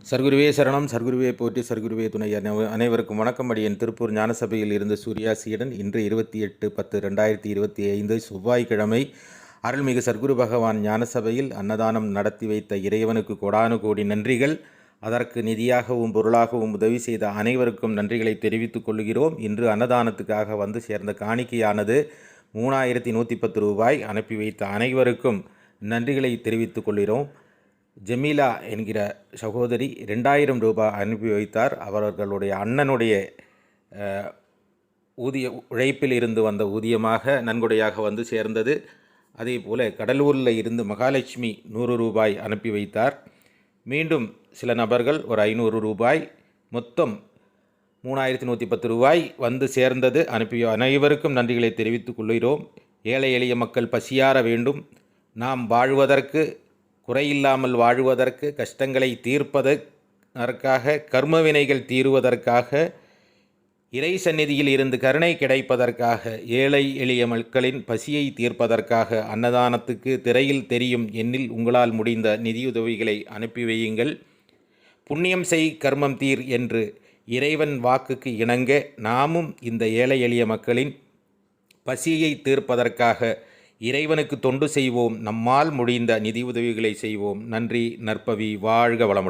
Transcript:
சர்க்குருவே சரணம், சர்க்குருவே போற்றி, சர்க்குருவே துணை. அனைவருக்கும் வணக்கம். அடியேன் திருப்பூர் ஞானசபையில் இருந்து சூர்யா சீடன். இன்று 28/10/2025 செவ்வாய்க்கிழமை அருள்மிகு சர்க்குரு பகவான் ஞானசபையில் அன்னதானம் நடத்தி வைத்த இறைவனுக்கு கோடானு கோடி நன்றிகள். அதற்கு நிதியாகவும் பொருளாகவும் உதவி செய்த அனைவருக்கும் நன்றிகளை தெரிவித்துக் கொள்கிறோம். இன்று அன்னதானத்துக்காக வந்து சேர்ந்த காணிக்கையானது 3110 ரூபாய். அனுப்பி வைத்த அனைவருக்கும் நன்றிகளை தெரிவித்துக் கொள்கிறோம். ஜமீலா என்கிற சகோதரி 2000 ரூபாய் அனுப்பி வைத்தார். அவர்களுடைய அண்ணனுடைய உழைப்பில் இருந்து வந்த ஊதியமாக நன்கொடையாக வந்து சேர்ந்தது. அதே போல் கடலூரில் இருந்து மகாலட்சுமி 100 ரூபாய் அனுப்பி வைத்தார். மீண்டும் சில நபர்கள் ஒரு 500 ரூபாய், மொத்தம் 3110 ரூபாய் வந்து சேர்ந்தது. அனுப்பிய அனைவருக்கும் நன்றிகளை தெரிவித்துக் கொள்கிறோம். ஏழை எளிய மக்கள் பசியார வேண்டும். நாம் வாழ்வதற்கு, குறையில்லாமல் வாழ்வதற்கு, கஷ்டங்களை தீர்ப்பதற்காக, கர்மவினைகள் தீருவதற்காக, இறை சந்நிதியில் இருந்து கருணை கிடைப்பதற்காக, ஏழை எளிய மக்களின் பசியை தீர்ப்பதற்காக அன்னதானத்துக்கு திரையில் தெரியும் எண்ணில் உங்களால் முடிந்த நிதியுதவிகளை அனுப்பி வையுங்கள். புண்ணியம் செய் கர்மம் தீர் என்று இறைவன் வாக்குக்கு இணங்க நாமும் இந்த ஏழை எளிய மக்களின் பசியை தீர்ப்பதற்காக இறைவனுக்கு தொண்டு செய்வோம். நம்மால் முடிந்த நிதி உதவிகளை செய்வோம். நன்றி. நற்பவி. வாழ்க வளமுடன்.